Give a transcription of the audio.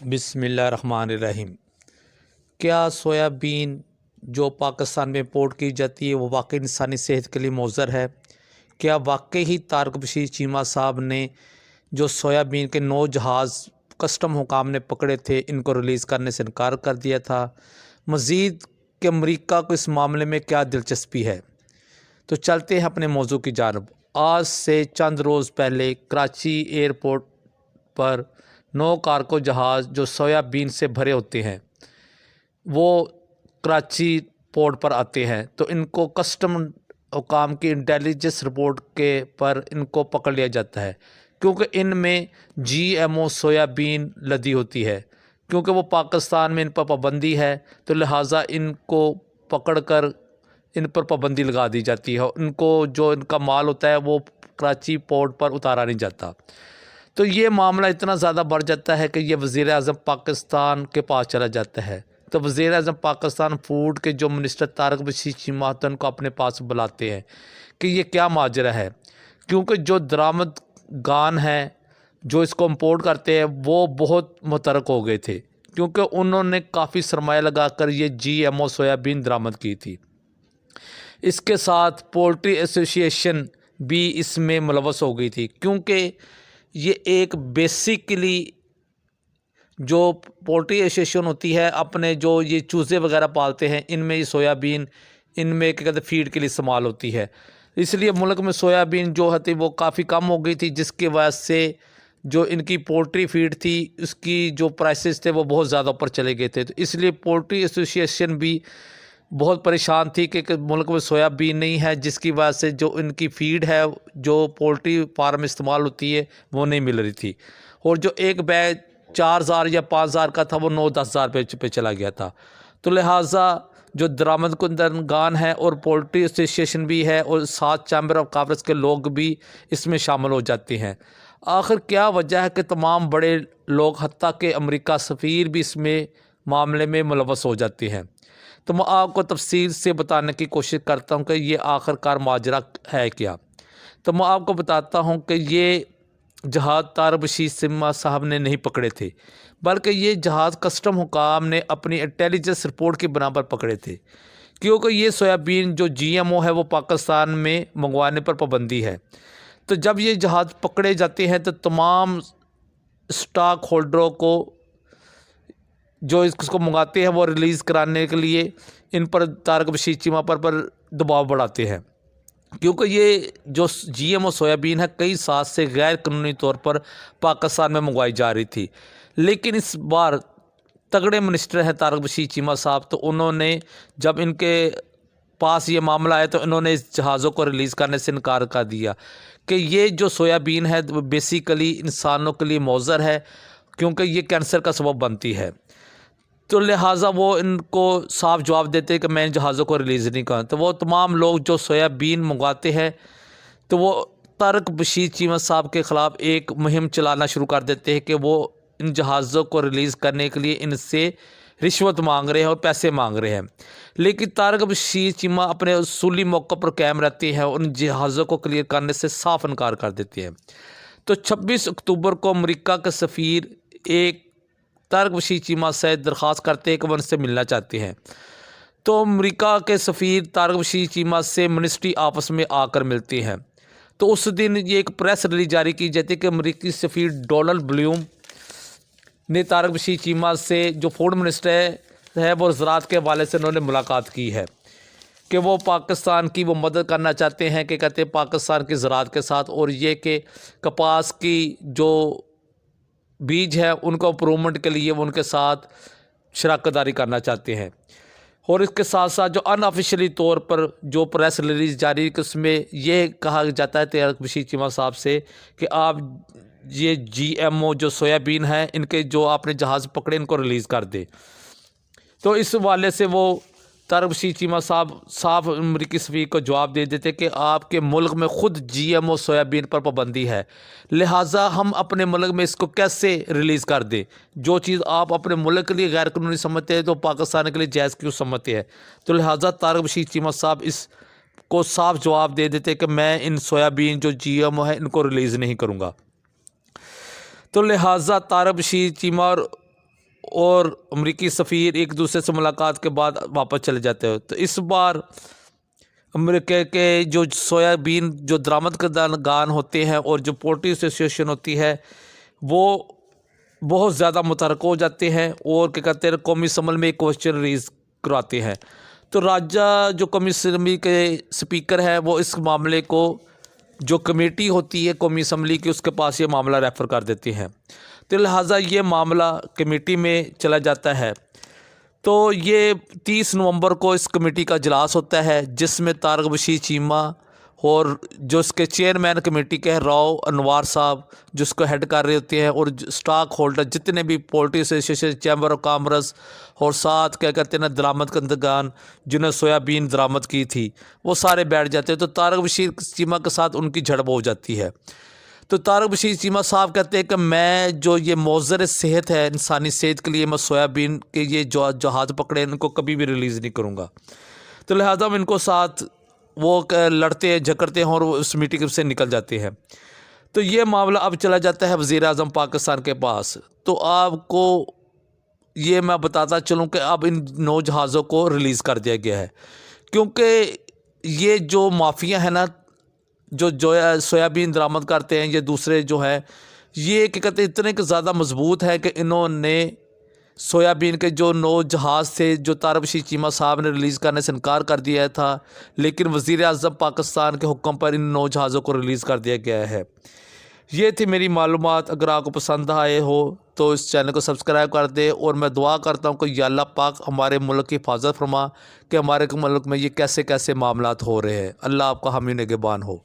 بسم اللہ الرحمن الرحیم۔ کیا سویابین جو پاکستان میں امپورٹ کی جاتی ہے وہ واقعی انسانی صحت کے لیے مضر ہے؟ کیا واقعی ہی طارق بشیر چیمہ صاحب نے جو سویابین کے 9 جہاز کسٹم حکام نے پکڑے تھے ان کو ریلیز کرنے سے انکار کر دیا تھا؟ مزید کہ امریکہ کو اس معاملے میں کیا دلچسپی ہے؟ تو چلتے ہیں اپنے موضوع کی جانب۔ آج سے چند روز پہلے کراچی ایئرپورٹ پر 9 کارگو جہاز جو سویابین سے بھرے ہوتے ہیں وہ کراچی پورٹ پر آتے ہیں، تو ان کو کسٹم حکام کی انٹیلیجنس رپورٹ کے پر ان کو پکڑ لیا جاتا ہے، کیونکہ ان میں جی ایم او سویابین لدی ہوتی ہے۔ کیونکہ وہ پاکستان میں ان پر پابندی ہے تو لہٰذا ان کو پکڑ کر ان پر پابندی لگا دی جاتی ہے، ان کو جو ان کا مال ہوتا ہے وہ کراچی پورٹ پر اتارا نہیں جاتا۔ تو یہ معاملہ اتنا زیادہ بڑھ جاتا ہے کہ یہ وزیر اعظم پاکستان کے پاس چلا جاتا ہے، تو وزیر اعظم پاکستان فوڈ کے جو منسٹر طارق بشیر چیمہ ان کو اپنے پاس بلاتے ہیں کہ یہ کیا ماجرا ہے، کیونکہ جو درآمد گان ہیں جو اس کو امپورٹ کرتے ہیں وہ بہت متحرک ہو گئے تھے، کیونکہ انہوں نے کافی سرمایہ لگا کر یہ جی ایم او سویابین درآمد کی تھی۔ اس کے ساتھ پولٹری ایسوسی ایشن بھی اس میں ملوث ہو گئی تھی، کیونکہ یہ ایک بیسیکلی جو پولٹری ایسوسیشن ہوتی ہے، اپنے جو یہ چوزے وغیرہ پالتے ہیں ان میں یہ سویابین ان میں کیا کہتے ہیں فیڈ کے لیے استعمال ہوتی ہے۔ اس لیے ملک میں سویابین جو تھی وہ کافی کم ہو گئی تھی، جس کی وجہ سے جو ان کی پولٹری فیڈ تھی اس کی جو پرائسز تھے وہ بہت زیادہ اوپر چلے گئے تھے، تو اس لیے پولٹری ایسوسی ایشن بھی بہت پریشان تھی کہ ملک میں سویابین نہیں ہے، جس کی وجہ سے جو ان کی فیڈ ہے جو پولٹری فارم استعمال ہوتی ہے وہ نہیں مل رہی تھی، اور جو ایک بیگ 4,000 یا 5,000 کا تھا وہ 9-10,000 پہ چلا گیا تھا۔ تو لہٰذا جو درآمد کنندگان ہیں اور پولٹری ایسوسیشن بھی ہے اور ساتھ چیمبر آف کامرس کے لوگ بھی اس میں شامل ہو جاتے ہیں۔ آخر کیا وجہ ہے کہ تمام بڑے لوگ حتیٰ کہ امریکہ سفیر بھی اس میں معاملے میں ملوث ہو جاتے ہیں؟ تو میں آپ کو تفصیل سے بتانے کی کوشش کرتا ہوں کہ یہ آخر کار ماجرا ہے کیا۔ تو میں آپ کو بتاتا ہوں کہ یہ جہاز طارق بشیر چیمہ صاحب نے نہیں پکڑے تھے، بلکہ یہ جہاز کسٹم حکام نے اپنی انٹیلیجنس رپورٹ کی بنا پر پکڑے تھے، کیونکہ یہ سویابین جو جی ایم او ہے وہ پاکستان میں منگوانے پر پابندی ہے۔ تو جب یہ جہاز پکڑے جاتے ہیں تو تمام اسٹاک ہولڈروں کو جو اس کو منگاتے ہیں وہ ریلیز کرانے کے لیے ان پر طارق بشیر چیمہ پر دباؤ بڑھاتے ہیں، کیونکہ یہ جو جی ایم او سویابین ہے کئی سال سے غیر قانونی طور پر پاکستان میں منگوائی جا رہی تھی، لیکن اس بار تگڑے منسٹر ہیں طارق بشیر چیمہ صاحب، تو انہوں نے جب ان کے پاس یہ معاملہ آیا تو انہوں نے اس جہازوں کو ریلیز کرنے سے انکار کر دیا کہ یہ جو سویابین ہے وہ بیسیکلی انسانوں کے لیے مضر ہے، کیونکہ یہ کینسر کا سبب بنتی ہے۔ تو لہٰذا وہ ان کو صاف جواب دیتے کہ میں ان جہازوں کو ریلیز نہیں کروں۔ تو وہ تمام لوگ جو سویابین منگواتے ہیں تو وہ طارق بشیر چیمہ صاحب کے خلاف ایک مہم چلانا شروع کر دیتے ہیں کہ وہ ان جہازوں کو ریلیز کرنے کے لیے ان سے رشوت مانگ رہے ہیں اور پیسے مانگ رہے ہیں، لیکن طارق بشیر چیمہ اپنے اصولی موقع پر قائم رہتے ہیں اور ان جہازوں کو کلیئر کرنے سے صاف انکار کر دیتے ہیں۔ تو 26 اکتوبر کو امریکہ کے سفیر ایک طارق بشیر چیمہ سے درخواست کرتے ہیں کہ وہ ان سے ملنا چاہتے ہیں، تو امریکہ کے سفیر طارق بشیر چیمہ سے منسٹری آفس میں آ کر ملتے ہیں۔ تو اس دن یہ ایک پریس ریلیز جاری کی جاتی ہے کہ امریکی سفیر ڈونلڈ بلیوم نے طارق بشیر چیمہ سے جو فوڈ منسٹر ہے وہ زراعت کے حوالے سے انہوں نے ملاقات کی ہے کہ وہ پاکستان کی وہ مدد کرنا چاہتے ہیں کہ کہتے ہیں پاکستان کی زراعت کے ساتھ، اور یہ کہ کپاس کی جو بیج ہے ان کو امپرومنٹ کے لیے وہ ان کے ساتھ شراکت داری کرنا چاہتے ہیں۔ اور اس کے ساتھ ساتھ جو ان آفیشیلی طور پر جو پریس ریلیز جاری کہ اس میں یہ کہا جاتا ہے طارق بشیر چیمہ صاحب سے کہ آپ یہ جی ایم او جو سویابین ہیں ان کے جو آپ نے جہاز پکڑے ان کو ریلیز کر دے۔ تو اس حوالے سے وہ طارق بشیر چیمہ صاحب صاف امریکی سفیر کو جواب دے دیتے کہ آپ کے ملک میں خود جی ایم او سویابین پر پابندی ہے، لہٰذا ہم اپنے ملک میں اس کو کیسے ریلیز کر دیں؟ جو چیز آپ اپنے ملک کے لیے غیر قانونی سمجھتے ہیں تو پاکستان کے لیے جائز کیوں سمجھتے ہیں؟ تو لہٰذا طارق بشیر چیمہ صاحب اس کو صاف جواب دے دیتے کہ میں ان سویابین جو جی ایم او ہے ان کو ریلیز نہیں کروں گا۔ تو لہٰذا طارق بشیر چیمہ اور اور امریکی سفیر ایک دوسرے سے ملاقات کے بعد واپس چلے جاتے ہیں۔ تو اس بار امریکہ کے جو سویابین جو درآمد کنندگان ہوتے ہیں اور جو پولٹری ایسوسیشن ہوتی ہے وہ بہت زیادہ متحرک ہو جاتے ہیں اور کیا کہتے ہیں قومی اسمبلی میں ایک کوشچن ریز کراتے ہیں۔ تو راجہ جو قومی اسمبلی کے سپیکر ہیں وہ اس معاملے کو جو کمیٹی ہوتی ہے قومی اسمبلی کی اس کے پاس یہ معاملہ ریفر کر دیتی ہیں۔ تو لہٰذا یہ معاملہ کمیٹی میں چلا جاتا ہے۔ تو یہ 30 نومبر کو اس کمیٹی کا اجلاس ہوتا ہے جس میں طارق بشیر چیمہ اور جو اس کے چیئرمین کمیٹی کے راؤ انوار صاحب جو اس کو ہیڈ کر رہے ہوتے ہیں اور سٹاک ہولڈر جتنے بھی poultry association chamber of commerce اور ساتھ کیا کہتے ہیں نا درآمد کنندگان جنہیں سویابین درآمد کی تھی وہ سارے بیٹھ جاتے ہیں۔ تو طارق بشیر چیمہ کے ساتھ ان کی جھڑپ ہو جاتی ہے۔ تو طارق بشیر چیمہ صاحب کہتے ہیں کہ میں جو یہ مضر صحت ہے انسانی صحت کے لیے میں سویابین کے یہ جو جہاز پکڑے ان کو کبھی بھی ریلیز نہیں کروں گا۔ تو لہٰذا ہم ان کو ساتھ وہ لڑتے ہیں جھگڑتے ہیں اور وہ اس میٹنگ سے نکل جاتے ہیں۔ تو یہ معاملہ اب چلا جاتا ہے وزیر اعظم پاکستان کے پاس۔ تو آپ کو یہ میں بتاتا چلوں کہ اب ان 9 جہازوں کو ریلیز کر دیا گیا ہے کیونکہ یہ جو مافیا ہے نا جو سویابین درآمد کرتے ہیں یہ دوسرے جو ہے یہ کیا کہتے ہیں اتنے کہ زیادہ مضبوط ہے کہ انہوں نے سویابین کے جو 9 جہاز تھے جو طارق بشیر چیمہ صاحب نے ریلیز کرنے سے انکار کر دیا تھا لیکن وزیر اعظم پاکستان کے حکم پر ان 9 جہازوں کو ریلیز کر دیا گیا ہے۔ یہ تھی میری معلومات۔ اگر آپ کو پسند آئے ہو تو اس چینل کو سبسکرائب کر دے اور میں دعا کرتا ہوں کہ یا اللہ پاک ہمارے ملک کی حفاظت فرما کہ ہمارے ملک میں یہ کیسے معاملات ہو رہے ہیں۔ اللہ آپ کا حامی نگہبان ہو۔